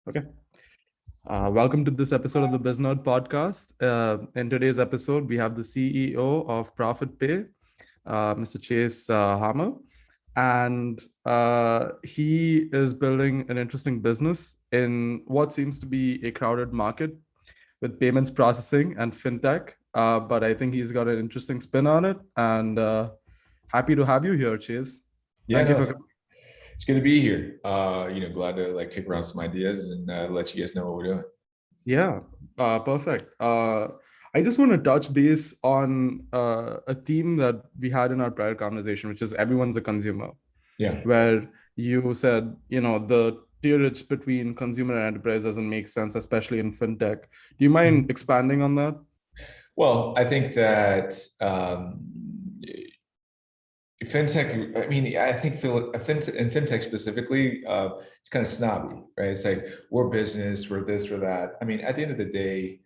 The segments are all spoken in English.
Okay. Welcome to this episode of the BizNerd podcast. In today's episode, we have the CEO of ProfitPay, Mr. Chase Hammer, and he is building an interesting business in what seems to be a crowded market with payments processing and fintech. But I think he's got an interesting spin on it, and happy to have you here, Chase. Yeah, Thank you no, for. it's good to be here. Glad to kick around some ideas and let you guys know what we're doing. Yeah, perfect. I just want to touch base on a theme that we had in our prior conversation, which is everyone's a consumer, Yeah. where you said, the tierage between consumer and enterprise doesn't make sense, especially in fintech. Do you mind expanding on that? Well, I think that fintech, I think in fintech specifically, it's kind of snobby, right? It's like, we're business, we're this, we're that. I mean, at the end of the day,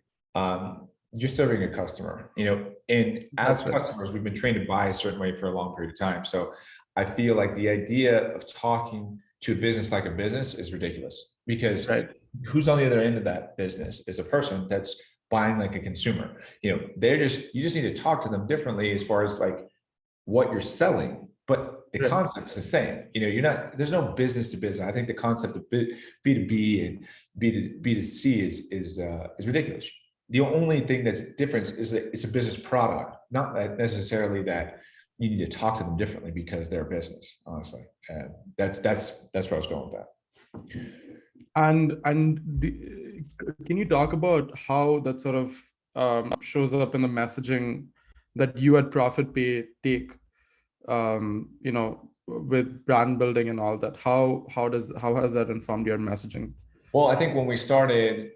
you're serving a customer, and as customers, we've been trained to buy a certain way for a long period of time. So I feel like the idea of talking to a business like a business is ridiculous, because who's on the other end of that business is a person that's buying like a consumer. You just need to talk to them differently as far as like what you're selling, but the concept's the same. There's no business to business. I think the concept of B2B and B2C is ridiculous. The only thing that's different is that it's a business product, not that necessarily that you need to talk to them differently because they're a business, honestly. That's where I was going with that. Can you talk about how that sort of shows up in the messaging that you at ProfitPay take, with brand building and all that? How has that informed your messaging? Well, I think when we started,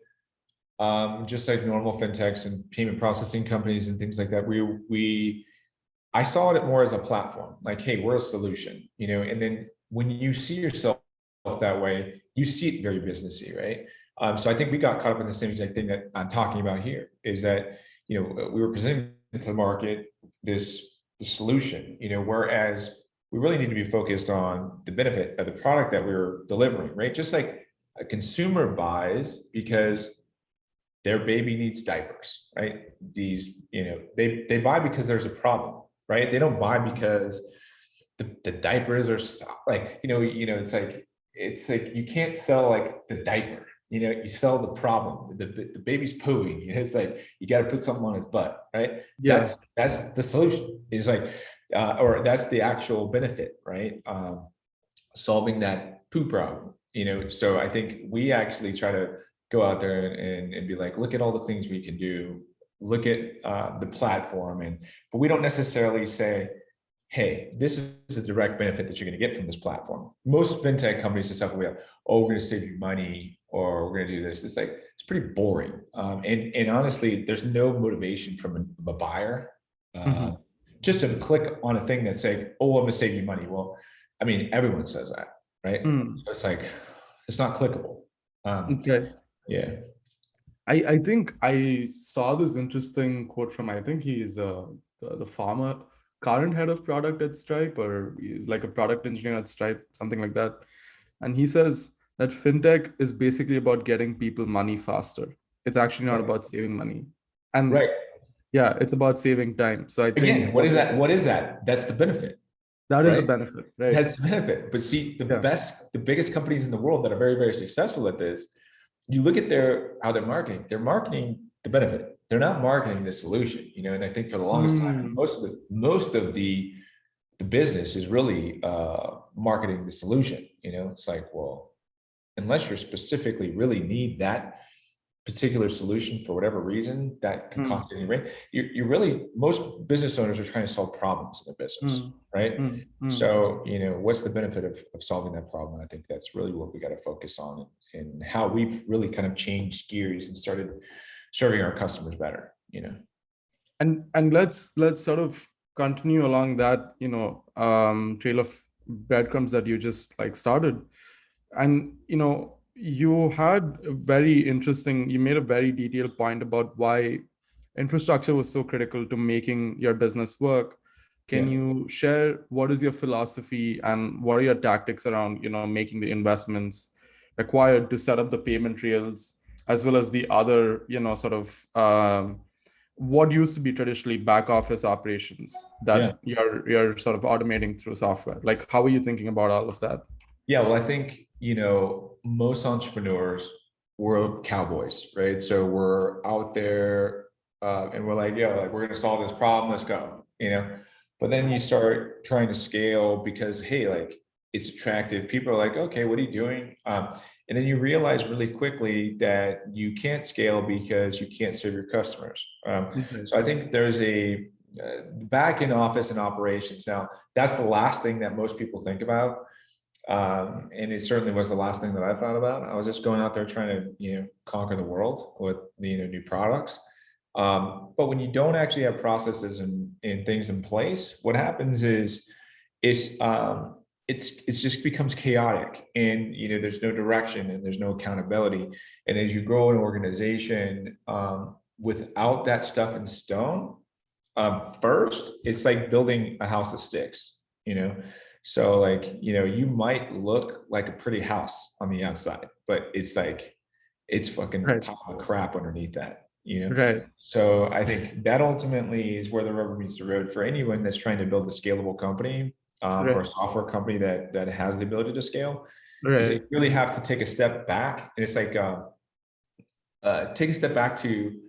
just like normal fintechs and payment processing companies and things like that, I saw it more as a platform. Like, hey, we're a solution, and then when you see yourself that way, you see it very businessy, right? So I think we got caught up in the same exact thing that I'm talking about here, is that, we were presenting to the market the solution, whereas we really need to be focused on the benefit of the product that we're delivering, right? Just like a consumer buys because their baby needs diapers, right? They buy because there's a problem, right? They don't buy because the diapers are like, it's like you can't sell like the diaper, you sell the problem. The baby's pooing. It's like you got to put something on his butt, right? Yeah. That's the solution. It's like, or that's the actual benefit, right? Solving that poo problem. So I think we actually try to go out there and be like, look at all the things we can do. Look at the platform, but we don't necessarily say, hey, this is a direct benefit that you're going to get from this platform. Most fintech companies and stuff, we're going to save you money, or we're going to do this. It's like, it's pretty boring. And honestly, there's no motivation from a buyer just to click on a thing that's like, oh, I'm going to save you money. Well, I mean, everyone says that, right? So it's like, it's not clickable. Okay. Yeah. I think I saw this interesting quote from, I think he's the former current head of product at Stripe, or like a product engineer at Stripe, something like that. And he says that fintech is basically about getting people money faster. It's actually not about saving money. And yeah, it's about saving time. So I think, again, what is that? What is that? That's the benefit. That is the benefit, right? That's the benefit. But see, the biggest companies in the world that are very, very successful at this, you look at how they're marketing the benefit. They're not marketing the solution, and I think for the longest time, most of the business is really marketing the solution. It's like, well, unless you specifically really need that particular solution for whatever reason that can cost any rate, you really, most business owners are trying to solve problems in their business, right? So, what's the benefit of solving that problem? I think that's really what we got to focus on, and how we've really kind of changed gears and started serving our customers better, And let's sort of continue along that, trail of breadcrumbs that you just started. And, you had you made a very detailed point about why infrastructure was so critical to making your business work. Can you share what is your philosophy and what are your tactics around, making the investments required to set up the payment rails, as well as the other, sort of what used to be traditionally back office operations Yeah. that you're sort of automating through software? Like, how are you thinking about all of that? Yeah, well, I think, most entrepreneurs, we're cowboys, right? So we're out there, and we're like, yeah, like we're gonna solve this problem, let's go. But then you start trying to scale because, hey, like it's attractive. People are like, okay, what are you doing? And then you realize really quickly that you can't scale because you can't serve your customers. Okay. So I think there's a back in office and operations. Now, that's the last thing that most people think about. And it certainly was the last thing that I thought about. I was just going out there trying to, conquer the world with, new products. But when you don't actually have processes and things in place, what happens is it's it's just becomes chaotic, and there's no direction and there's no accountability. And as you grow an organization, without that stuff in stone, first, it's like building a house of sticks, you know. So like, you might look like a pretty house on the outside, but it's like it's fucking a Right. pile of crap underneath that. Right. So I think that ultimately is where the rubber meets the road for anyone that's trying to build a scalable company, or a Right. software company that has the ability to scale, is that Right. you really have to take a step back. And it's like take a step back to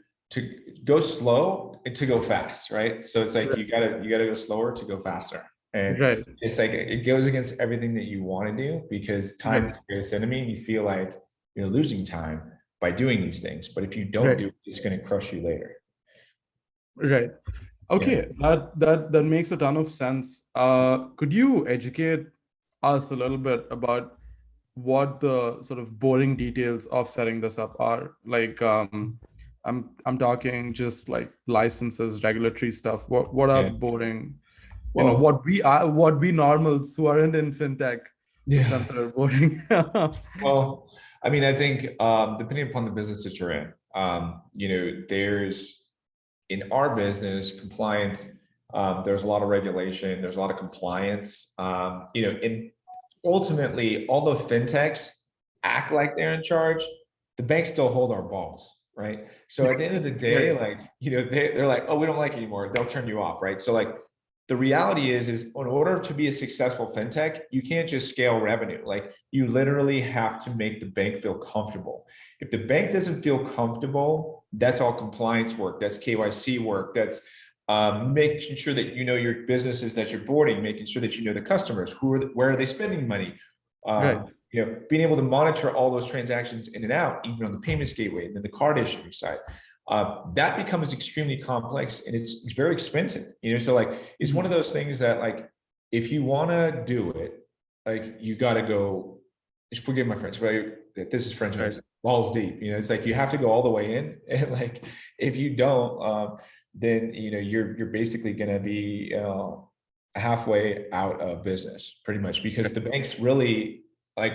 go slow and to go fast, right? So it's like you gotta go slower to go faster. And Right. it's like it goes against everything that you want to do, because time is Right. the greatest enemy, and you feel like you're losing time by doing these things. But if you don't Right. do it, it's going to crush you later. Right. Yeah. Okay, that makes a ton of sense. Could you educate us a little bit about what the sort of boring details of setting this up are? Like, I'm talking just like licenses, regulatory stuff. What are Yeah. the boring, Well, what we normals who aren't in fintech would yeah. consider boring? Well, I mean, I think depending upon the business that you're in, there's in our business compliance. There's a lot of regulation. There's a lot of compliance. And ultimately, although fintechs act like they're in charge, the banks still hold our balls, right? So at the end of the day, Right. like, they're like, oh, we don't like it anymore. They'll turn you off, right? So like the reality is in order to be a successful fintech, you can't just scale revenue. Like you literally have to make the bank feel comfortable. If the bank doesn't feel comfortable, that's all compliance work. That's KYC work. That's making sure that you know your businesses that you're boarding, making sure that you know the customers, where are they spending money, Right. being able to monitor all those transactions in and out, even on the payments gateway and then the card issuing side. That becomes extremely complex, and it's very expensive. So like it's one of those things that like if you want to do it, like you got to go. Forgive my French, but this is French. Right. Balls deep. It's like you have to go all the way in, and like if you don't, then you're basically going to be halfway out of business, pretty much, because the banks really like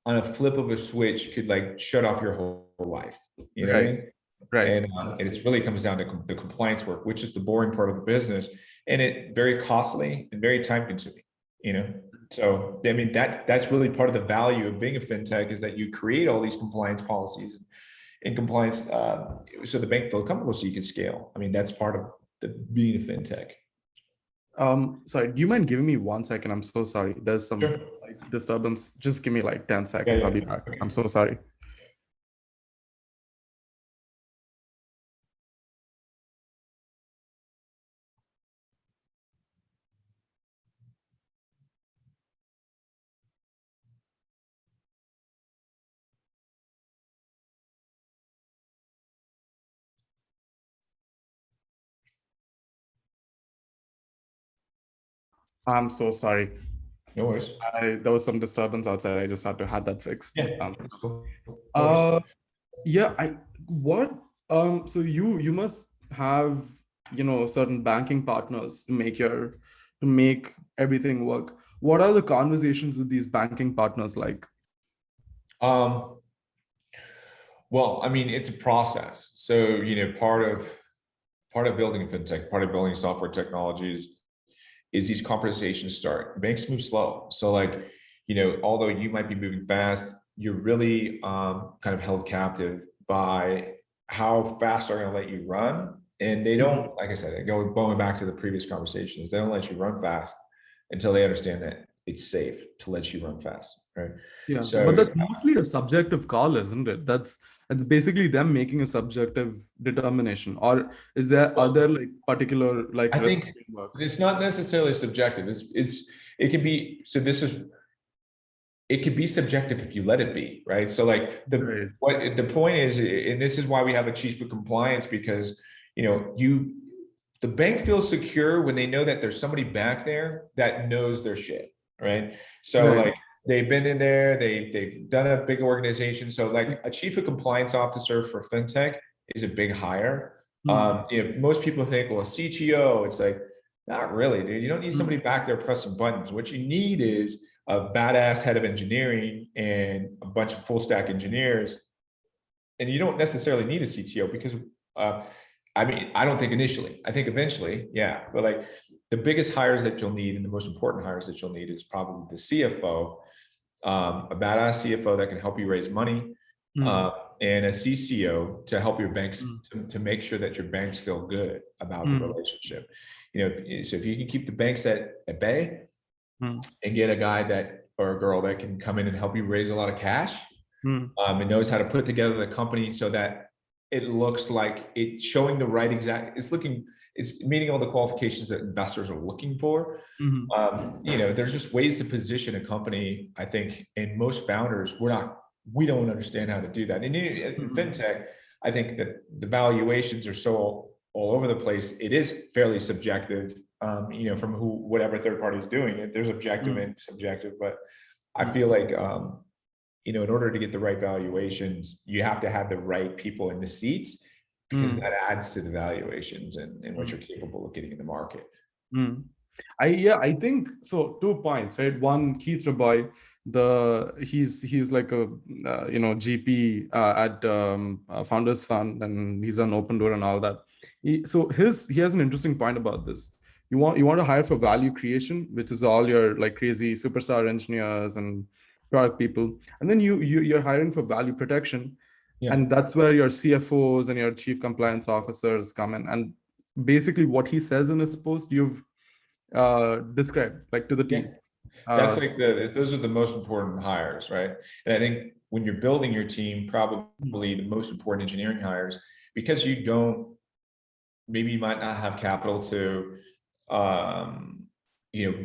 on a flip of a switch could like shut off your whole life. You know what I Right. mean? Right. And it's really comes down to the compliance work, which is the boring part of the business, and it very costly and very time consuming. You know, so I mean that's really part of the value of being a fintech, is that you create all these compliance policies and compliance, so the bank feel comfortable, so you can scale. I mean that's part of the being a fintech. Sorry, do you mind giving me 1 second? I'm so sorry. There's some Sure. like disturbance. Just give me like 10 Yeah, seconds. I'll yeah. be back. Okay. I'm so sorry. I'm so sorry. No worries. There was some disturbance outside. I just had to have that fixed. Yeah, that's cool. No worries. Uh, yeah. What? So you must have certain banking partners to make everything work. What are the conversations with these banking partners like? Um, well, I mean, it's a process. So, part of building a fintech, part of building software technologies is these conversations start. Banks move slow. So like, although you might be moving fast, you're really kind of held captive by how fast they're going to let you run. And they Mhm. don't, like I said, going back to the previous conversations, they don't let you run fast until they understand that it's safe to let you run fast, right? Yeah, but So that's mostly a subjective call, isn't it? That's basically them making a subjective determination. Or is there other like particular like I risk think frameworks? it's not necessarily subjective. It can be, so this is, it could be subjective if you let it be, right? So like Right. the point is, and this is why we have a chief of compliance, because the bank feels secure when they know that there's somebody back there that knows their shit, right? So Right. like they've been in there, they've done a big organization. So like a chief of compliance officer for fintech is a big hire. Mm, Most people think, well, a CTO, it's like, not really, dude. You don't need somebody mm, back there pressing buttons. What you need is a badass head of engineering and a bunch of full stack engineers. And you don't necessarily need a CTO because, uh, I mean, I don't think initially. I think eventually, yeah. But like the biggest hires that you'll need and the most important hires that you'll need is probably the CFO, a badass CFO that can help you raise money, mm, uh, and a CCO to help your banks mm, to make sure that your banks feel good about the mm, relationship. So if you can keep the banks at bay, mm, and get a guy that or a girl that can come in and help you raise a lot of cash, mm, and knows how to put together the company so that it looks like it's showing the right it's meeting all the qualifications that investors are looking for. mm, There's just ways to position a company, I think, and most founders, we don't understand how to do that. And in mm, fintech, I think that the valuations are so all over the place. It is fairly subjective, from whatever third party is doing it. There's objective mm, and subjective, but I mm, feel like, in order to get the right valuations, you have to have the right people in the seats because mm, that adds to the valuations and what mm, you're capable of getting in the market. mm. I think so. 2 points, right? One, Keith Raboy, he's like a GP at Founders Fund, and he's on Open Door and all that. He has an interesting point about this. You want to hire for value creation, which is all your like crazy superstar engineers and product people, and then you're hiring for value protection, Yeah. and that's where your CFOs and your chief compliance officers come in. And basically, what he says in his post, you've described like to the Yeah. T. That's like So, those are the most important hires, right? And I think when you're building your team, probably the most important engineering hires, because maybe you might not have capital to,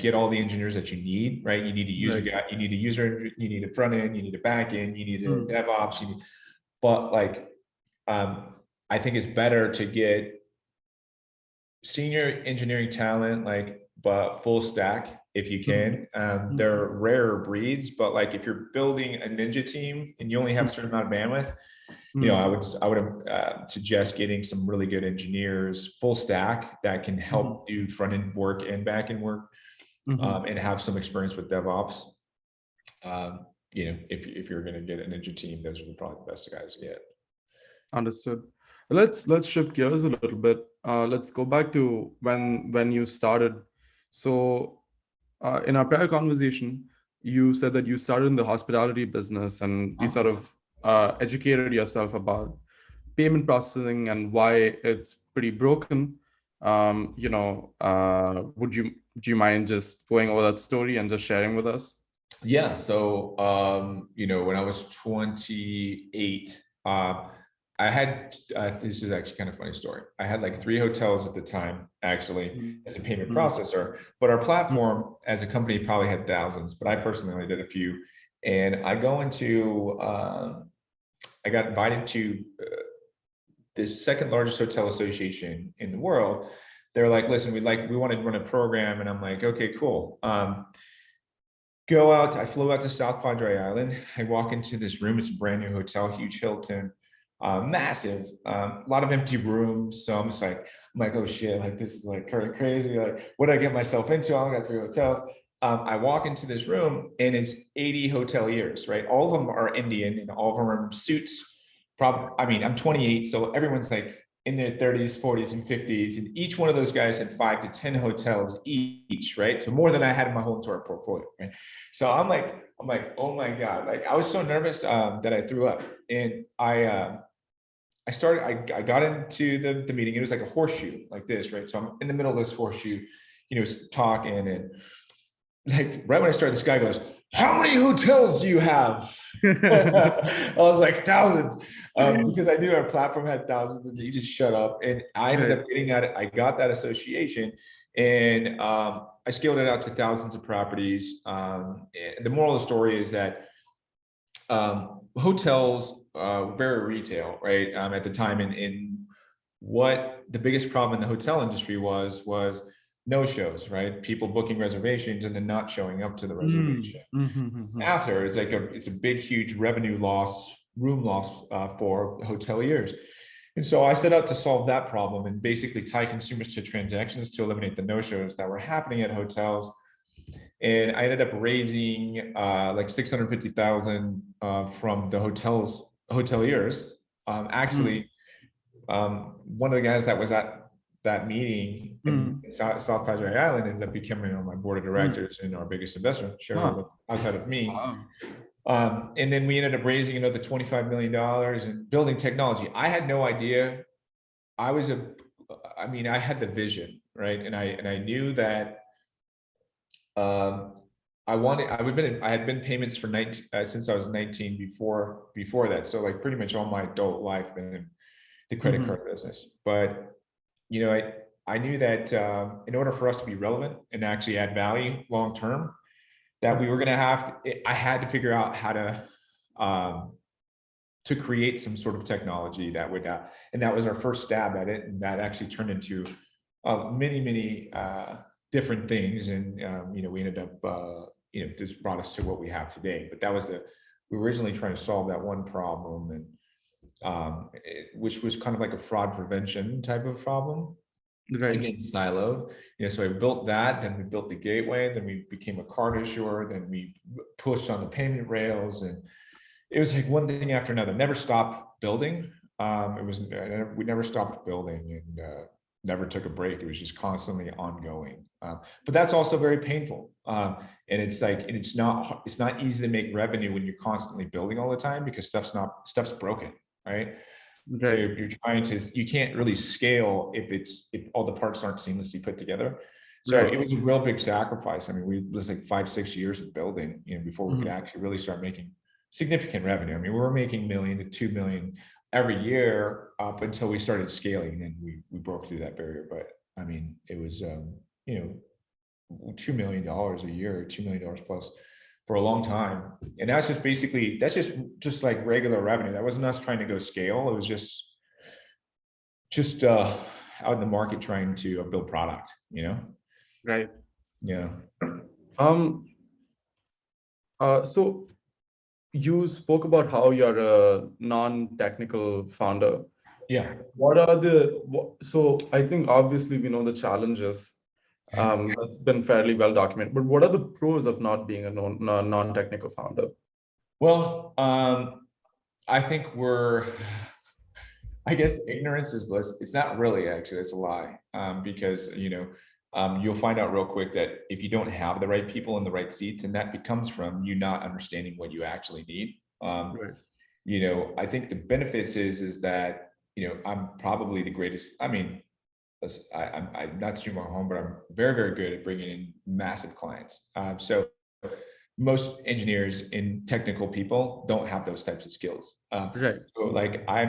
get all the engineers that you need, right? You need a user right. guy, you need a user, you need a front end, you need a back end, you need a Mm, DevOps, but like, I think it's better to get senior engineering talent, like, but full stack if you mm, can. mm, They're rarer breeds, but like if you're building a ninja team and you only have a mm, certain amount of bandwidth, mm, I would suggest getting some really good engineers, full stack, that can mm, help do front end work and back end work, mm. and have some experience with DevOps. If you're going to get a ninja team, those are probably the best guys to get. Understood. Let's shift gears a little bit. Let's go back to when you started. So, in our prior conversation, you said that you started in the hospitality business and you Huh? sort of educated yourself about payment processing and why it's pretty broken. Would you do you mind just going over that story and just sharing with us? Yeah. So, when I was 28, I had, this is actually kind of a funny story. I had like 3 hotels at the time, actually, Mm, as a payment mm, processor, but our mm, platform as a company probably had thousands, but I personally only did a few. And I got invited to the second largest hotel association in the world. They're like, listen, we want to run a program. And I'm like, okay, cool. I flew out to South Padre Island. I walk into this room. It's a brand new hotel, huge Hilton, massive, a lot of empty rooms. So I'm like, oh shit, like this is like kind of crazy. Like, what did I get myself into? I only got 3 hotels. I walk into this room and it's 80 hoteliers, right? All of them are Indian and all of them are in suits. I'm 28, so everyone's like in their 30s, 40s, and 50s. And each one of those guys had 5 to 10 hotels each, right? So more than I had in my whole entire portfolio, right? So I'm like, oh my God. Like I was so nervous that I threw up. And I got into the meeting. It was like a horseshoe like this, right? So I'm in the middle of this horseshoe, talking, and like right when I started, this guy goes, "How many hotels do you have?" I was like, "Thousands," because I knew our platform had thousands, and he just shut up. And I ended up getting that. I got that association, and I scaled it out to thousands of properties. And the moral of the story is that hotels, very retail, right? At the time, and what the biggest problem in the hotel industry was no shows, right? People booking reservations and then not showing up to the reservation. After it's a big, huge revenue loss, room loss for hoteliers. And so I set out to solve that problem and basically tie consumers to transactions to eliminate the no-shows that were happening at hotels. And I ended up raising like 650,000 from the hoteliers. Actually, one of the guys that was at that meeting in South Padre Island ended up becoming on my board of directors and our biggest investor, shareholder outside of me. And then we ended up raising another $25 million and building technology. I had no idea. I had the vision, right? And I knew that I had been payments for 19 since I was 19 before that. So like pretty much all my adult life been in the credit card business. But I knew that in order for us to be relevant and actually add value long term, that we were going to I had to figure out how to create some sort of technology that would, and that was our first stab at it, and that actually turned into many different things, and we ended up this brought us to what we have today. But that was we were originally trying to solve that one problem, and which was kind of like a fraud prevention type of problem. Right. Again, siloed. So I built that, then we built the gateway, then we became a card issuer, then we pushed on the payment rails, and it was like one thing after another. Never stopped building. We never stopped building, and never took a break. It was just constantly ongoing. But that's also very painful. And it's not easy to make revenue when you're constantly building all the time, because stuff's broken, right? So you can't really scale if all the parts aren't seamlessly put together. So it was a real big sacrifice. I mean, it was like 5-6 years of building, before we could actually really start making significant revenue. I mean, we were making $1 million to $2 million every year up until we started scaling, and we broke through that barrier. But I mean, it was $2 million a year, $2 million plus for a long time. And that's just like regular revenue. That wasn't us trying to go scale. It was just out in the market trying to build product, Right. Yeah. So you spoke about how you're a non-technical founder. Yeah. So I think obviously we know the challenges. That's been fairly well documented. But what are the pros of not being a non-technical founder? Well, I think I guess ignorance is bliss. It's not really, actually, it's a lie. Because, you'll find out real quick that if you don't have the right people in the right seats, and that becomes from you not understanding what you actually need. I think the benefits is that, I'm probably the greatest. I mean, I'm not super home, but I'm very, very good at bringing in massive clients. So most engineers and technical people don't have those types of skills. So like I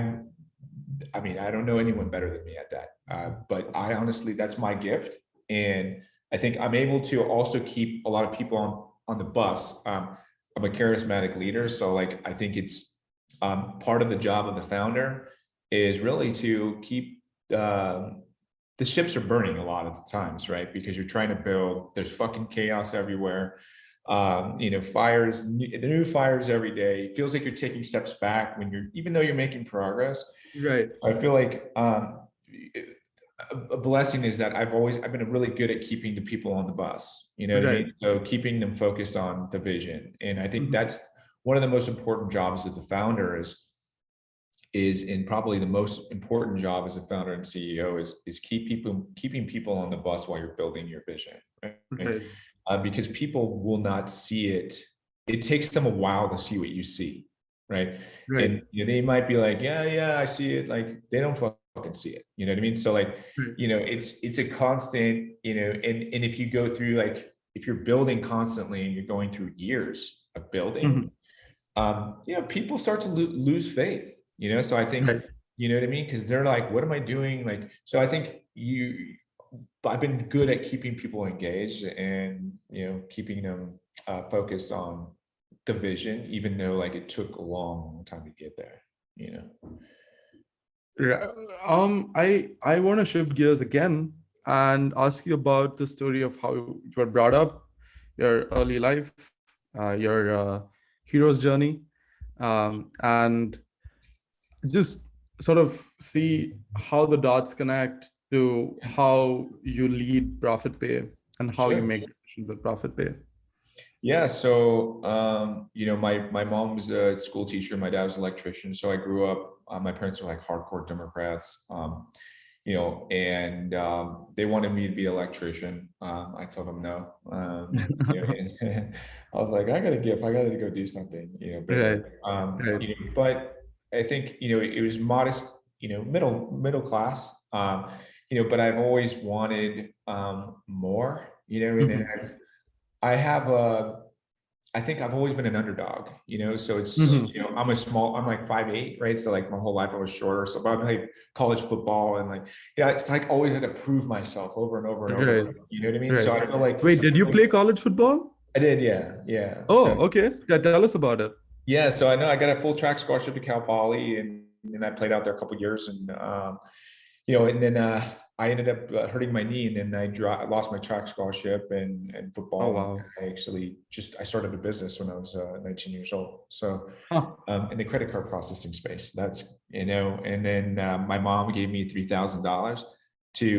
don't know anyone better than me at that. But I honestly, that's my gift. And I think I'm able to also keep a lot of people on the bus. I'm a charismatic leader. So like, I think it's part of the job of the founder is really to keep the ships are burning a lot of the times, right? Because you're trying to build, there's fucking chaos everywhere. Fires, the new fires every day. It feels like you're taking steps back even though you're making progress. Right. I feel like a blessing is that I've been really good at keeping the people on the bus, what I mean? So keeping them focused on the vision. And I think that's one of the most important jobs of the founder is is, and probably the most important job as a founder and CEO is keeping people on the bus while you're building your vision, right? Right. Because people will not see it. It takes them a while to see what you see, right? Right. And they might be like, yeah, I see it. Like they don't fucking see it. You know what I mean? So like, Right. it's a constant, and if you go through, like, if you're building constantly and you're going through years of building, Mhm. people start to lose faith, so I think, Right. you know what I mean? Because they're like, what am I doing? Like, so I think I've been good at keeping people engaged and, keeping them focused on the vision, even though like it took a long time to get there, Yeah. I want to shift gears again and ask you about the story of how you were brought up, your early life, your hero's journey, and just sort of see how the dots connect to how you lead ProfitPay and how you Sure. make decisions with ProfitPay. Yeah, so my mom was a school teacher, my dad was an electrician. So I grew up, my parents were like hardcore Democrats, and they wanted me to be an electrician. I told them no. And I was like, I got a gift, I gotta go do something, bigger. Right. Right. But I think, it was modest, middle class. But I've always wanted more, and then Mhm. I have a, I think I've always been an underdog, so it's, Mhm. I'm like 5'8", right? So like my whole life I was shorter. So I played college football and like, yeah, it's like always had to prove myself over and over and over. Right. You know what I mean? Right. So I feel Wait, did you like play college football? I did. Yeah. Yeah. So, Oh, okay. Yeah, tell us about it. yeah. So I know I got a full track scholarship to Cal Poly, and I played out there a couple years, and and then I ended up hurting my knee, and then I lost my track scholarship and Oh, football, and wow. I started a business when I was 19 years old. So Huh. in the credit card processing space, and then my mom gave me $3,000 to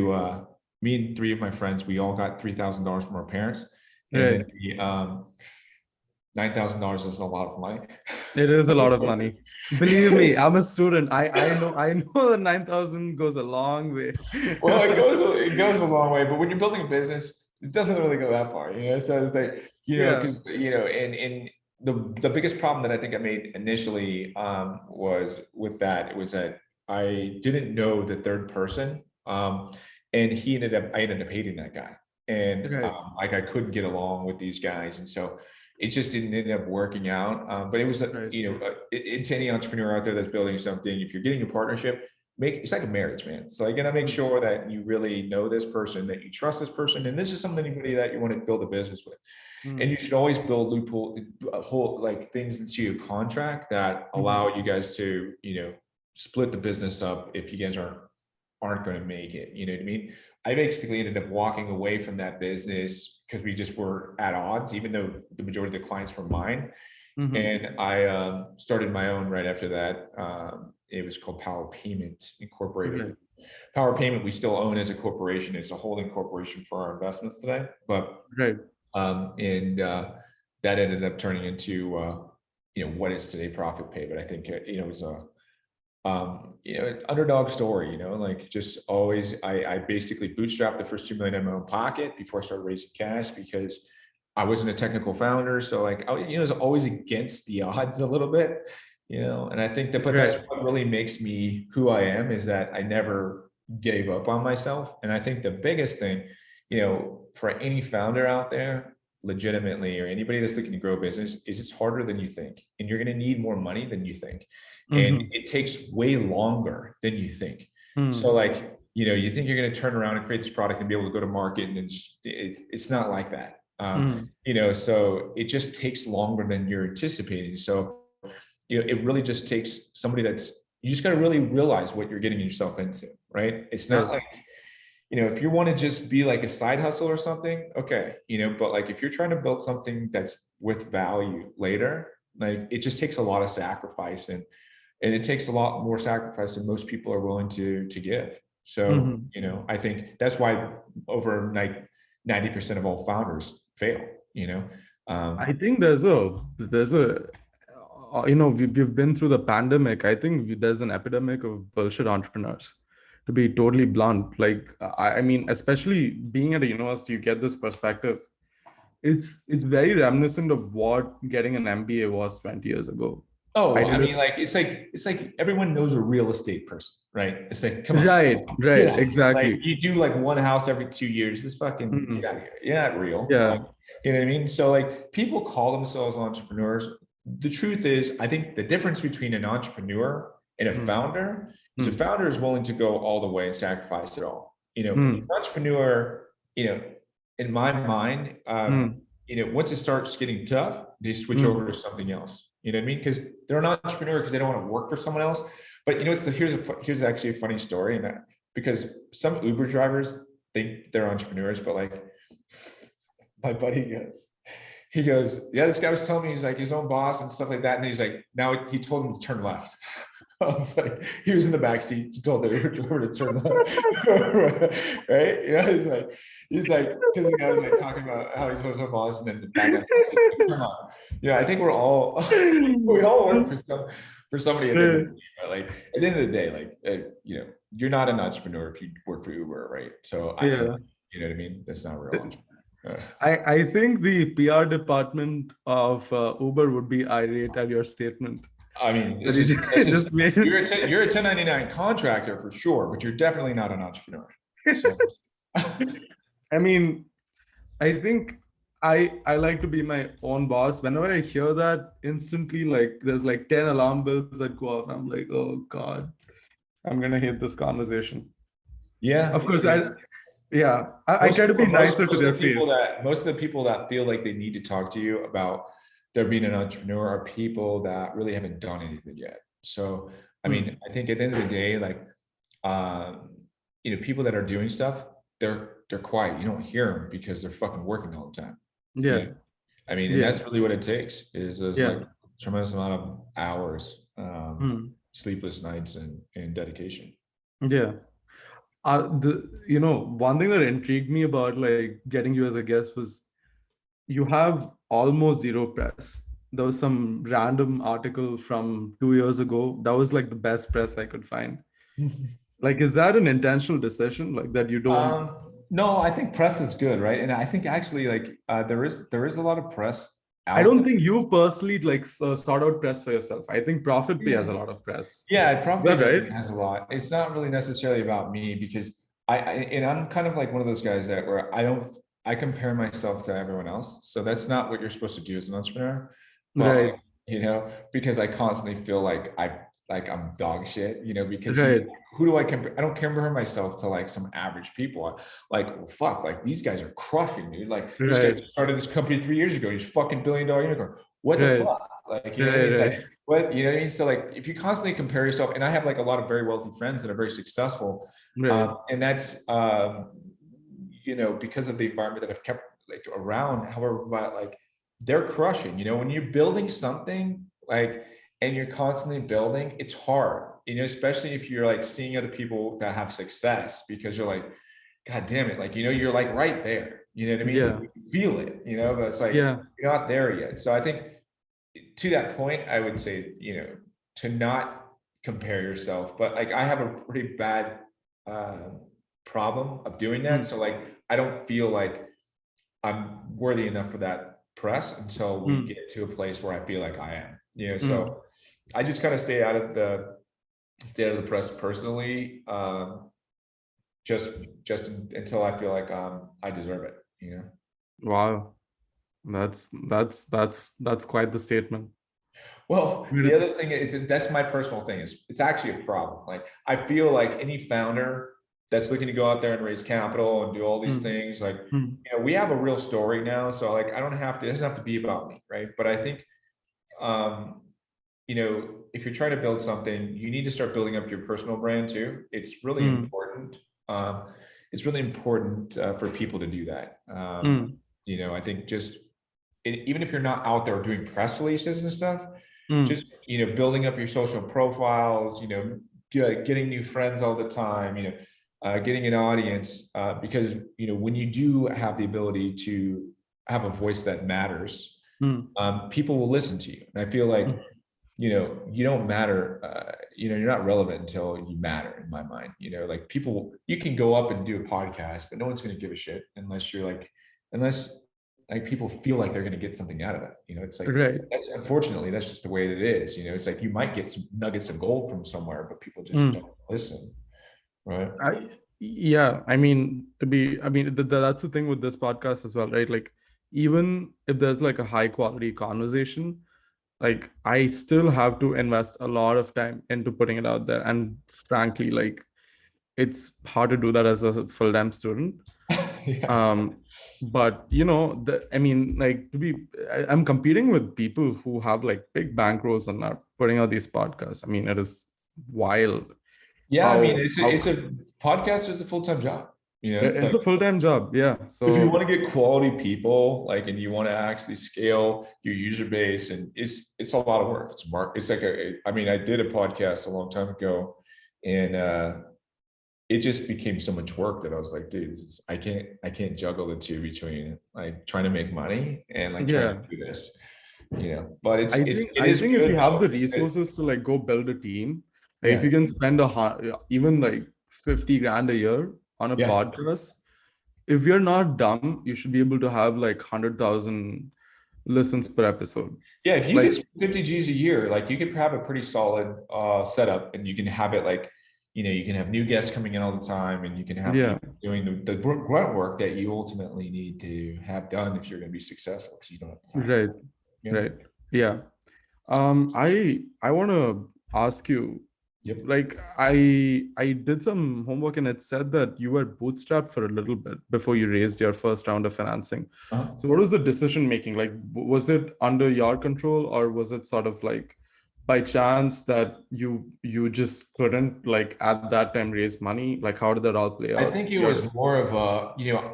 me and three of my friends. We all got $3,000 from our parents, and then Right. $9,000 isn't a lot of money. It is a lot of money. Believe me, I'm a student. I know that 9,000 goes a long way. Well, it goes a long way, but when you're building a business, it doesn't really go that far, So it's like, Yeah. because and the biggest problem that I think I made initially was with that. It was that I didn't know the third person, and I ended up hating that guy, and Right. like I couldn't get along with these guys, and so it just didn't end up working out. But it was, Right. to any entrepreneur out there that's building something, if you're getting a partnership, it's like a marriage, man. So you gotta make Mm. sure that you really know this person, that you trust this person, and this is somebody that you want to build a business with. And Mm. you should always build whole like things into your contract that Mhm. allow you guys to, split the business up if you guys aren't going to make it. You know what I mean? I basically ended up walking away from that business because we just were at odds, even though the majority of the clients were mine. Mhm. And I started my own right after that. It was called Power Payment Incorporated. Right. Power Payment, we still own as a corporation. It's a holding corporation for our investments today. But Right. and that ended up turning into what is today ProfitPay. But I think it was a underdog story. Like just always, I basically bootstrapped the first 2 million in my own pocket before I started raising cash because I wasn't a technical founder. So like, it was always against the odds a little bit, and I think that, but that's Right. what really makes me who I am, is that I never gave up on myself. And I think the biggest thing, for any founder out there, legitimately, or anybody that's looking to grow a business, is it's harder than you think. And you're going to need more money than you think. And Mhm. it takes way longer than you think. So Mhm. like, you think you're going to turn around and create this product and be able to go to market, and then just, it's not like that. Mhm. So it just takes longer than you're anticipating. So, it really just takes somebody you just got to really realize what you're getting yourself into, right? It's not Right. like, if you want to just be like a side hustle or something, okay, but like if you're trying to build something that's with value later, like it just takes a lot of sacrifice, and it takes a lot more sacrifice than most people are willing to give. So, Mhm. I think that's why over like 90% of all founders fail, I think there's a we've been through the pandemic. I think there's an epidemic of bullshit entrepreneurs, to be totally blunt. Like, I mean, especially being at a university, you get this perspective. It's very reminiscent of what getting an MBA was 20 years ago. Oh, I mean, Idealist. like it's like everyone knows a real estate person, right? It's like, come on, Right, get right, out of here. Like exactly. you do like one house every 2 years. This fucking get Mhm. out of here. You're not real. Like, Yeah. you know what I mean? So like people call themselves entrepreneurs. The truth is, I think the difference between an entrepreneur and a Mm, founder is a mm, founder is willing to go all the way and sacrifice it all. An mm, entrepreneur, in my mind, mm, once it starts getting tough, they switch mm, over to something else. You know what I mean? Because they're an entrepreneur because they don't want to work for someone else. But here's actually a funny story, and that because some Uber drivers think they're entrepreneurs, but like my buddy goes, yeah, this guy was telling me he's like his own boss and stuff like that, and he's like, now he told him to turn left. I was like, he was in the back seat, told the Uber driver to turn left, right? He's like, because the guy was like talking about how he's his own boss, and then the back guy says, turn on. I think we all work mm. for somebody at the end of the day, but like at the end of the day, like you're not an entrepreneur if you work for Uber, right? So Yeah. you know what I mean? That's not a real entrepreneur. I think the PR department of Uber would be irate at your statement I mean, that it's you just, it's just just made it. you're a 1099 contractor for sure, but you're definitely not an entrepreneur. So I mean, I think I like to be my own boss. Whenever I hear that, instantly, like there's like 10 alarm bells that go off. I'm like, oh God, I'm gonna hate this conversation. yeah, Of course, I mean, I try to be nicer to most their of the people face. that feel like they need to talk to you about their being an entrepreneur are people that really haven't done anything yet. So I Hmm. mean, I think at the end of the day, like people that are doing stuff, they're quiet. You don't hear them because they're fucking working all the time. Yeah, Yeah. I mean, and yeah, that's really what it takes is like yeah. tremendous amount of hours, Hmm. sleepless nights and dedication. Yeah. One thing that intrigued me about like getting you as a guest was you have almost zero press. There was some random article from 2 years ago. That was like the best press I could find. Like, is that an intentional decision? Like that you don't No, I think press is good, right? And I think actually like there is a lot of press I out don't there. think you've personally like sought out press for yourself. I think ProfitPay has Yeah. a lot of press. Is Yeah, that ProfitPay right? definitely has a lot. It's not really necessarily about me because and I'm kind of like one of those guys that where I compare myself to everyone else. So that's not what you're supposed to do as an entrepreneur. But Right, like, because I constantly feel like I'm dog shit, because right, who do I compare? I don't compare myself to like some average people. Like, well, fuck, like these guys are crushing, dude. Like this guy right, started this company 3 years ago. He's fucking $1 billion unicorn. What the right, fuck? Like, you know what I mean? right, It's like, right. what, you know what I mean? So like, if you constantly compare yourself, and I have like a lot of very wealthy friends that are very successful, Right. and that's because of the environment that I've kept like around. However, but like they're crushing. When you're building something like, and you're constantly building, it's hard. Especially if you're like seeing other people that have success, because you're like, God damn it, like you're like right there. You know what I mean? Yeah, You feel it. But it's like yeah. you're not there yet. So I think to that point, I would say, to not compare yourself, but like I have a pretty bad problem of doing that. Mm, So like I don't feel like I'm worthy enough for that press until we mm, get to a place where I feel like I am. mm. So I just kind of stay out of the press personally, just until I feel like I deserve it. Wow. That's quite the statement. Well, the Beautiful. other thing is that's my personal thing is it's actually a problem. Like I feel like any founder that's looking to go out there and raise capital and do all these Mm, things, like, mm, we have a real story now. So like I don't have to, it doesn't have to be about me, right? But I think um, if you're trying to build something, you need to start building up your personal brand too. It's really mm, important. It's really important for people to do that. mm, I think just even if you're not out there doing press releases and stuff, mm, just building up your social profiles, getting new friends all the time, getting an audience, because when you do have the ability to have a voice that matters, mm, people will listen to you. And I feel like mm. you don't matter, you're not relevant until you matter, in my mind. Like, people, you can go up and do a podcast, but no one's going to give a shit unless like people feel like they're going to get something out of it. It's like, Right. unfortunately, that's just the way that it is. It's like, you might get some nuggets of gold from somewhere, but people just Mm. don't listen. Right. Yeah, that's the thing with this podcast as well, right? Like, even if there's like a high quality conversation, like I still have to invest a lot of time into putting it out there. And frankly, like it's hard to do that as a full-time student. Yeah. Um, but like I'm competing with people who have like big bankrolls and are putting out these podcasts. I mean, it is wild Yeah, I mean, it's how a podcast is a full-time job. It's it's like, a full-time job. Yeah. if you So want to get quality people, like, and you want to actually scale your user base, and it's a lot of work. It's like I mean, I did a podcast a long time ago, and it just became so much work that I was like, dude, I can't juggle the two, between like trying to make money and like trying yeah, to do this. But I it think I is think if good you have though. the resources to like go build a team, like if Yeah. you can spend even like 50 grand a year on a Yeah. podcast, if you're not dumb, you should be able to have like 100,000 listens per episode. Yeah, if you Like, get 50 G's a year, like, you could have a pretty solid setup, and you can have it like, you can have new guests coming in all the time, and you can have yeah, people doing the grunt work that you ultimately need to have done if you're going to be successful, because you don't have the time. right, Yeah. right. Yeah. I want to ask you, Yep. like I did some homework and it said that you were bootstrapped for a little bit before you raised your first round of financing. Uh-huh. So what was the decision making? Like, was it under your control, or was it sort of like by chance that you just couldn't like at that time raise money? Like, how did that all play I out? think it was more of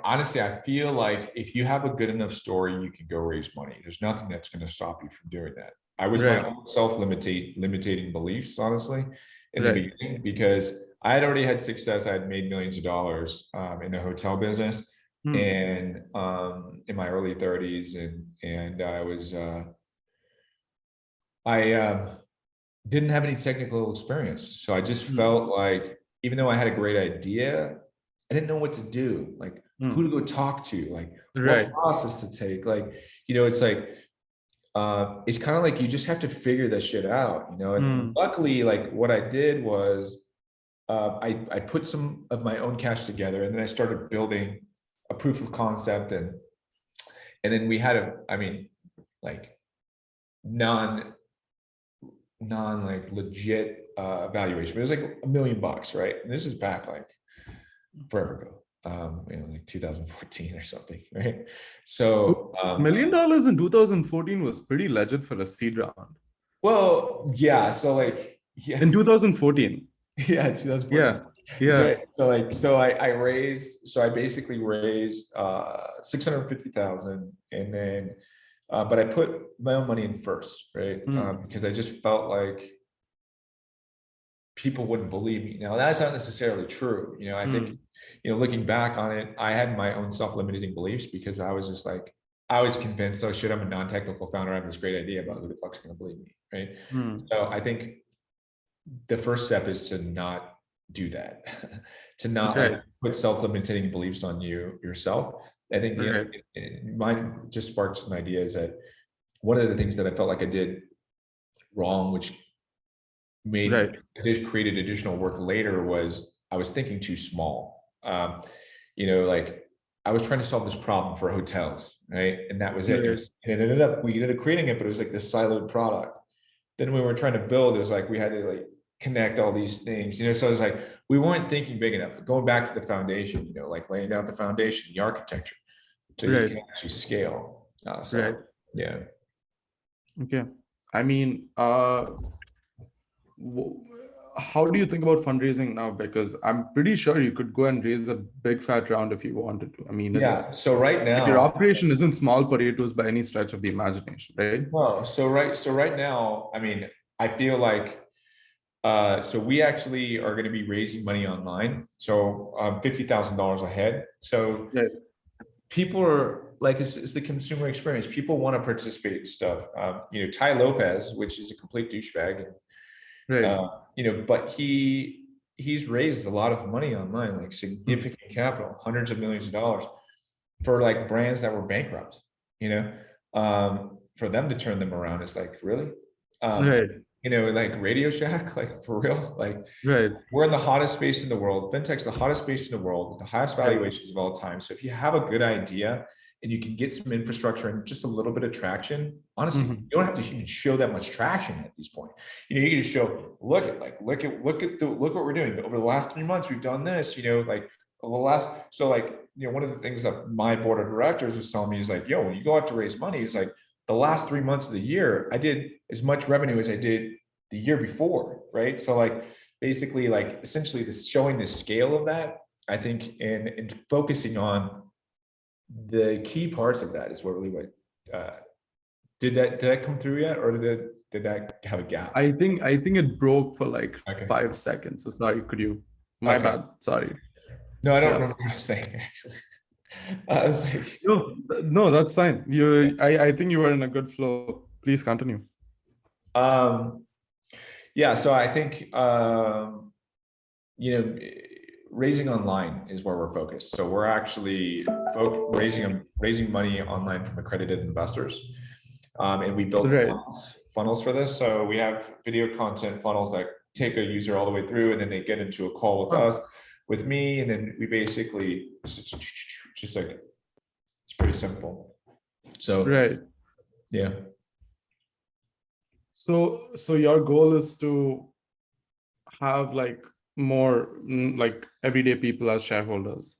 honestly, I feel like if you have a good enough story, you can go raise money. There's nothing that's going to stop you from doing that. I was my Right, own limiting beliefs, honestly, in the right. beginning, because I had already had success. I had made millions of dollars in the hotel business, Hmm. and in my early 30s, and I didn't have any technical experience. So I just Hmm. felt like, even though I had a great idea, I didn't know what to do, like who to Hmm. go talk to, like what Right. process to take. Like, it's like, it's kind of like you just have to figure that shit out, and Hmm. luckily, like, what I did was, I put some of my own cash together, and then I started building a proof of concept, and then we had I mean, like, non like legit valuation. It was like $1 million, right? And this is back like forever ago, like 2014 or something, right? So, $1 million in 2014 was pretty legit for a seed round. well, yeah. So like, yeah, In 2014. yeah, 2014. Yeah. That's Yeah. right. So like, I basically raised 650,000, and then, but I put my own money in first, right? Hmm. Because I just felt like people wouldn't believe me. Now, that's not necessarily true. I think, Hmm. looking back on it, I had my own self-limiting beliefs, because I was just like, I was convinced, oh shit, I'm a non-technical founder. I have this great idea, about who the fuck's going to believe me, right? Hmm. So I think the first step is to not do that, to not like Right. put self-limiting beliefs on yourself. I think Right. mine just sparked some ideas that one of the things that I felt like I did wrong, which Right. it created additional work later, was I was thinking too small. Like, I was trying to solve this problem for hotels, right? And that was it. Right. We ended up creating it, but it was like this siloed product. Then when we were trying to build, it was like we had to like connect all these things, so it's like we weren't thinking big enough. Going back to the foundation, like laying down the foundation, the architecture, so you Right. can actually scale. Right. Yeah. Okay. I mean, w- how do you think about fundraising now? Because I'm pretty sure you could go and raise a big fat round if you wanted to. I mean, it's Yeah. So right like your now, operation isn't small potatoes by any stretch of the imagination, right? well, so right now, I mean, I feel like, so we actually are going to be raising money online. So $50,000 a head. So Right. people are like it's the consumer experience. People want to participate in stuff. Ty Lopez, which is a complete douchebag, Right. but he's raised a lot of money online, like Hmm. significant capital, hundreds of millions of dollars for like brands that were bankrupt, for them to turn them around is like, really? Right. Like Radio Shack, like for real, like Right. we're in the hottest space in the world. Fintech's the hottest space in the world, the highest Right. valuations of all time. So if you have a good idea and you can get some infrastructure and just a little bit of traction, honestly, Mhm. you don't have to even show that much traction at this point. You can just show, look what we're doing. Over the last 3 months, we've done this, one of the things that my board of directors was telling me is like, yo, when you go out to raise money, it's like the last 3 months of the year, I did as much revenue as I did the year before, right? So like basically like essentially this showing the scale of that, I think, and focusing on the key parts of that is what really did that come through yet, or did that have a gap? I think it broke for like Okay. 5 seconds. So sorry, could you? My Okay. bad. Sorry. No, I don't Yeah. remember what I was saying actually. I was like, No, that's fine. I think you were in a good flow. Please continue. yeah. So I think raising online is where we're focused. So we're actually raising money online from accredited investors. And we built Right. funnels for this. So we have video content funnels that take a user all the way through, and then they get into a call with us, with me, and then we basically just like, it's pretty simple. So Right. yeah. So your goal is to have like more like everyday people as shareholders.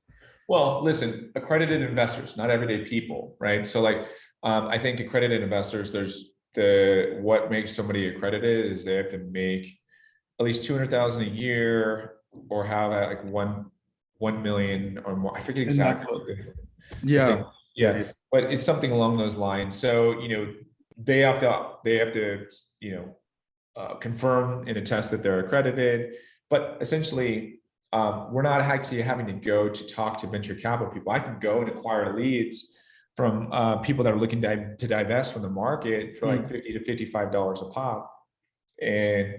Well, listen, accredited investors, not everyday people, right? So like, I think accredited investors, there's what makes somebody accredited is they have to make at least 200,000 a year or have like 1 million or more. I forget In that exactly. world. The thing. Yeah. Yeah, Right. but it's something along those lines. So, they have to, confirm and attest that they're accredited. But essentially, we're not actually having to go to talk to venture capital people. I can go and acquire leads from people that are looking to divest from the market for like $50 to $55 a pop, and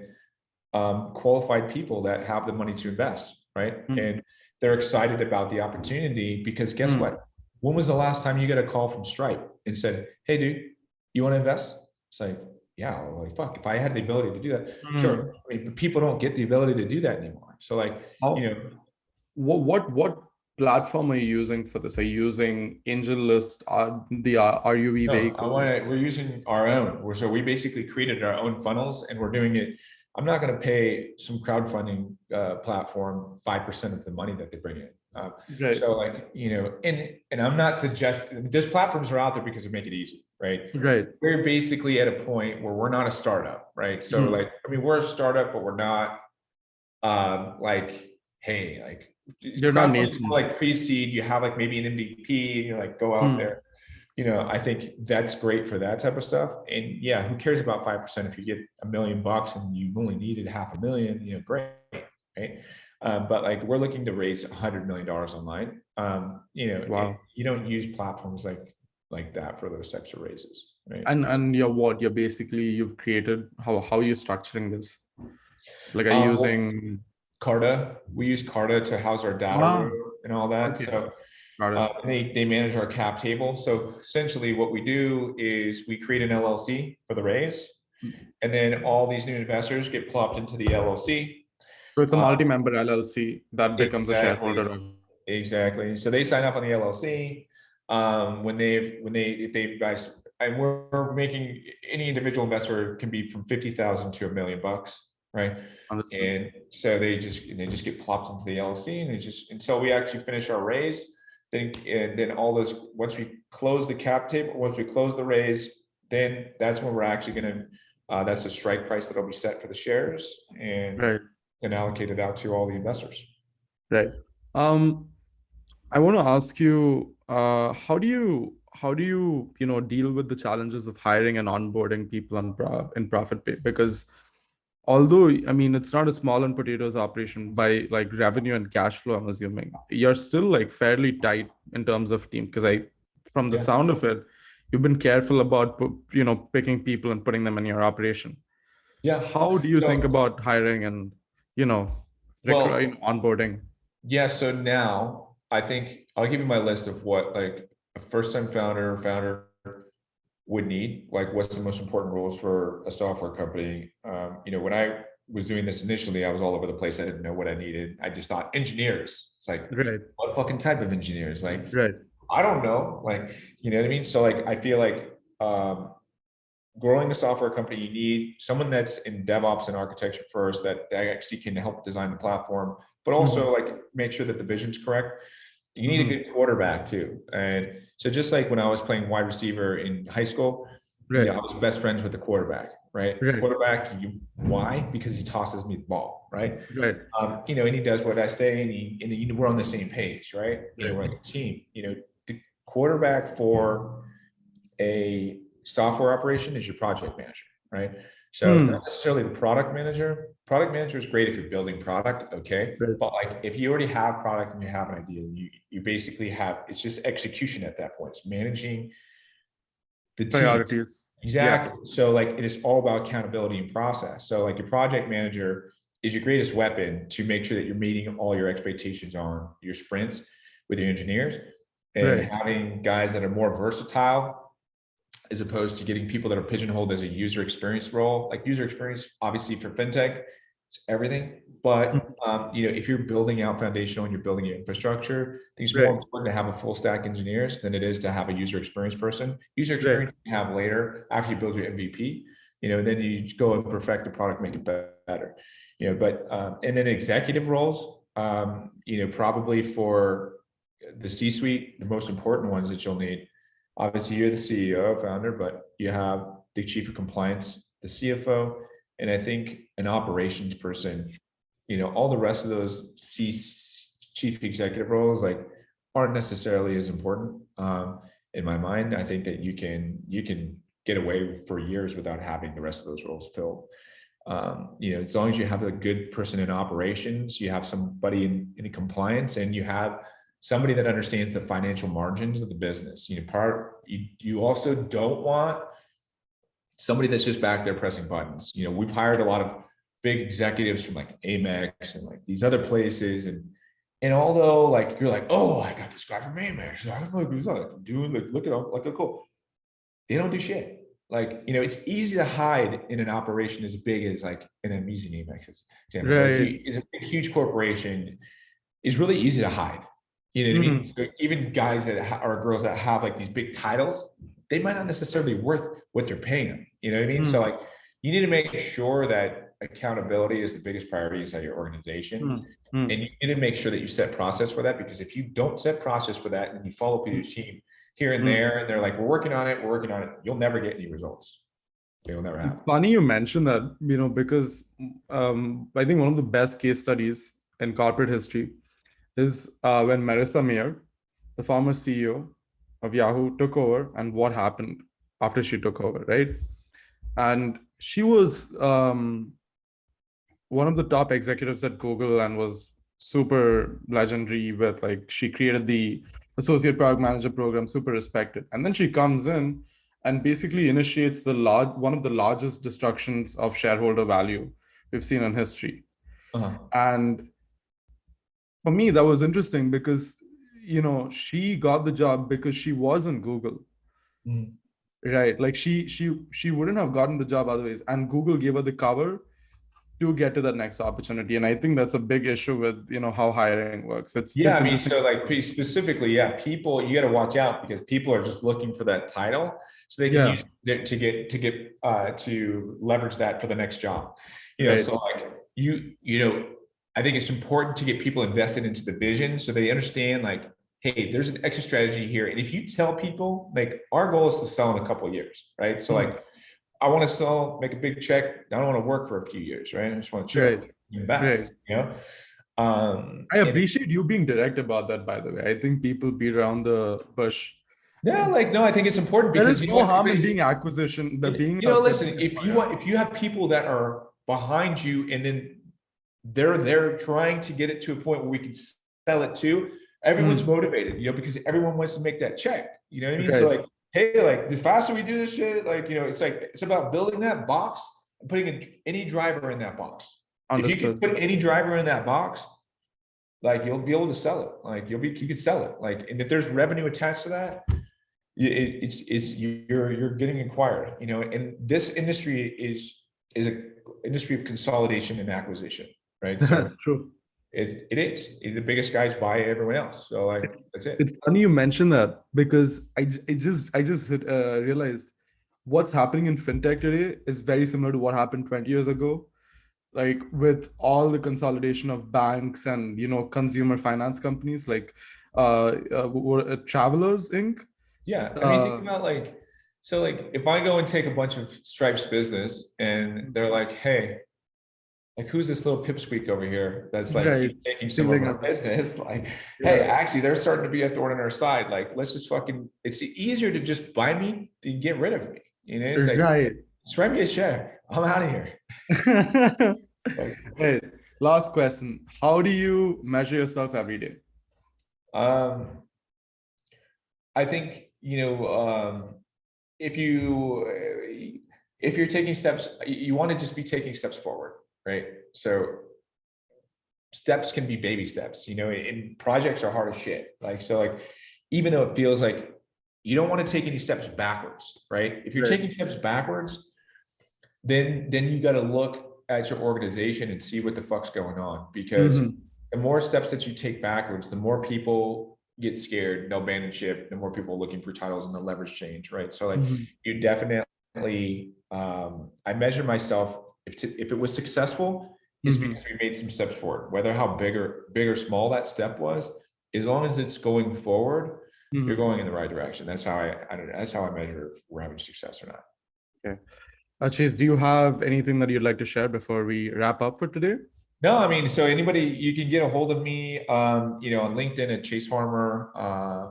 qualified people that have the money to invest, right? And they're excited about the opportunity because guess what? When was the last time you got a call from Stripe and said, "Hey, dude, you want to invest?" It's like, yeah, well, like fuck. If I had the ability to do that, sure. I mean, but people don't get the ability to do that anymore. So, like, How, what platform are you using for this? Are you using AngelList, the RUV no, vehicle? we're using our own. So we basically created our own funnels, and we're doing it. I'm not going to pay some crowdfunding platform 5% of the money that they bring in. Right. So like, and I'm not suggesting, there's platforms are out there because they make it easy, right? Right. We're basically at a point where we're not a startup, right? So like, I mean, we're a startup, but we're not like, hey, like You're not crowdfunding is nascent. more like pre-seed, you have like maybe an MVP and you're like, go out there. I think that's great for that type of stuff. And yeah, who cares about 5% if you get $1 million and you only needed $500,000, great, right? But like we're looking to raise $100 million online. Wow. You don't use platforms like that for those types of raises, right? And you're basically you've created how are you structuring this? Like are you using Carta? We use Carta to house our data room and all that. Okay. So Got it. they manage our cap table. So essentially what we do is we create an LLC for the raise, and then all these new investors get plopped into the LLC. So it's a multi-member LLC that becomes a shareholder of. Exactly. So they sign up on the LLC. If they guys, and we're making any individual investor can be from 50,000 to $1 million, right? Understood. And so they just get plopped into the LLC, and until we actually finish our raise, then all this, once we close the cap table, once we close the raise, then that's when we're actually going to, that's the strike price that'll be set for the shares and allocated out to all the investors. Right. I want to ask you, how do you deal with the challenges of hiring and onboarding people in ProfitPay? Because although, I mean, it's not a small and potatoes operation by like revenue and cash flow, I'm assuming you're still like fairly tight in terms of team. Because I from the Yeah. sound of it, you've been careful about picking people and putting them in your operation. Yeah. How do you think So, about hiring and well, onboarding? yeah. So now I think I'll give you my list of what like a first-time founder would need, like what's the most important roles for a software company. When I was doing this initially, I was all over the place. I didn't know what I needed. I just thought engineers. It's like, Right, what fucking type of engineers? Like, right. I don't know. Like, you know what I mean? So like, I feel like growing a software company, you need someone that's in DevOps and architecture first, that actually can help design the platform, but also like make sure that the vision's correct. You need a good quarterback too. And so just like when I was playing wide receiver in high school, Right, I was best friends with the quarterback, right? right, Quarterback, why? Because he tosses me the ball, right? right, And he does what I say, and we're on the same page, right? right. We're like a team. The quarterback for a software operation is your project manager, right? So not necessarily the product manager. Product manager is great if you're building product, okay. Right. But like if you already have product and you have an idea, you basically have, it's just execution at that point. It's managing the teams. Priorities. Yeah. Exactly. So like it is all about accountability and process. So like your project manager is your greatest weapon to make sure that you're meeting all your expectations on your sprints with your engineers, and Right. having guys that are more versatile as opposed to getting people that are pigeonholed as a user experience role. Like user experience, obviously for fintech, it's everything. But if you're building out foundational and you're building your infrastructure, I think it's more Right. important to have a full stack engineers than it is to have a user experience person. User Right. experience you have later after you build your MVP, and then you go and perfect the product, make it better. And then executive roles, probably for the C-suite, the most important ones that you'll need. Obviously, you're the CEO, founder, but you have the chief of compliance, the CFO, and I think an operations person. All the rest of those chief executive roles like aren't necessarily as important in my mind. I think that you can get away for years without having the rest of those roles filled. As long as you have a good person in operations, you have somebody in compliance, and you have somebody that understands the financial margins of the business. You also don't want somebody that's just back there pressing buttons. We've hired a lot of big executives from like Amex and like these other places, and although like you're like, oh, I got this guy from Amex, I'm doing like, look at him, like, cool. They don't do shit. Like, it's easy to hide in an operation as big as like, and I'm using Amex as example, but if Right. you is a big, huge corporation, it's really easy to hide. You know what I mean? So even guys that are girls that have like these big titles, they might not necessarily be worth what they're paying them. You know what I mean? So like, you need to make sure that accountability is the biggest priority inside your organization. And you need to make sure that you set process for that, because if you don't set process for that and you follow up with your team here and there, and they're like, we're working on it, you'll never get any results. It'll never happen. It's funny you mentioned that, because I think one of the best case studies in corporate history is when Marissa Mayer, the former CEO of Yahoo, took over, and what happened after she took over, right? And she was one of the top executives at Google and was super legendary with, like, she created the associate product manager program, super respected. And then she comes in and basically initiates one of the largest destructions of shareholder value we've seen in history. And for me, that was interesting because, she got the job because she was in Google. Right. Like she wouldn't have gotten the job otherwise. And Google gave her the cover to get to that next opportunity. And I think that's a big issue with, how hiring works. It's Yeah, I mean, interesting. so like specifically, yeah, people, you got to watch out because people are just looking for that title so they can use it to leverage that for the next job. Right. So like I think it's important to get people invested into the vision so they understand like, hey, there's an exit strategy here. And if you tell people, like, our goal is to sell in a couple of years, right? So like, I want to sell, make a big check. I don't want to work for a few years, right? I just want to chill, invest, I appreciate you being direct about that, by the way. I think people beat around the bush. No, I think it's important There because is no harm in being acquisition, but being listen, if you have people that are behind you and then they're trying to get it to a point where we can sell it to, everyone's motivated, because everyone wants to make that check. You know what I mean? So Right. like, hey, like the faster we do this shit, like, it's about building that box and putting any driver in that box. If you can Understood. put any driver in that box, like you'll be able to sell it. Like you could sell it. Like, and if there's revenue attached to that, you're getting acquired, and this industry is a industry of consolidation and acquisition, right? So True. the biggest guys buy everyone else. So like, that's it. It's funny you mentioned that because I just realized what's happening in fintech today is very similar to what happened 20 years ago, like with all the consolidation of banks and consumer finance companies like Travelers Inc. Yeah. I mean, think Uh, about like, so like if I go and take a bunch of Stripe's business and they're like, hey, like who's this little pipsqueak over here that's like right, keep taking some of stealing our it. business? Like, hey, Yeah, actually, they're starting to be a thorn in our side. Like, let's just it's easier to just buy me than get rid of me. It's like, right. just write me a check. I'm out of here. Like, Right. Last question. How do you measure yourself every day? um, I think, if you're taking steps, you want to just be taking steps forward, right? So steps can be baby steps, and projects are hard as shit. Like, so like, even though it feels like you don't want to take any steps backwards, right? If you're Right. taking steps backwards, then you got to look at your organization and see what the fuck's going on, because Mhm. the more steps that you take backwards, the more people get scared, they'll abandon ship, the more people looking for titles and the leverage change, right? So like, Mhm. you definitely, I measure myself, if it was successful, it's because Mhm. we made some steps forward, whether how big or small that step was, as long as it's going forward, you're Mhm. going in the right direction. That's how I don't know, that's how I measure if we're having success or not. Okay. Chase, do you have anything that you'd like to share before we wrap up for today? No, I mean, so anybody, you can get a hold of me, on LinkedIn at Chase Harmer.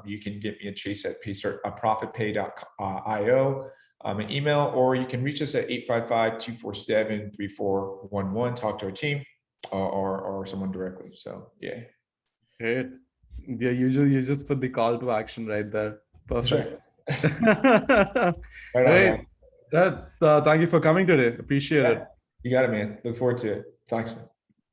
You can get me at Chase at ProfitPay.io, an email, or you can reach us at 855-247-3411. Talk to our team, or someone directly. So yeah, Great. Yeah, usually you just put the call to action right there. that's Perfect. right. Right on, Great. man. Thank you for coming today. Appreciate Yeah, it. you got it, man. Look forward to it. Thanks.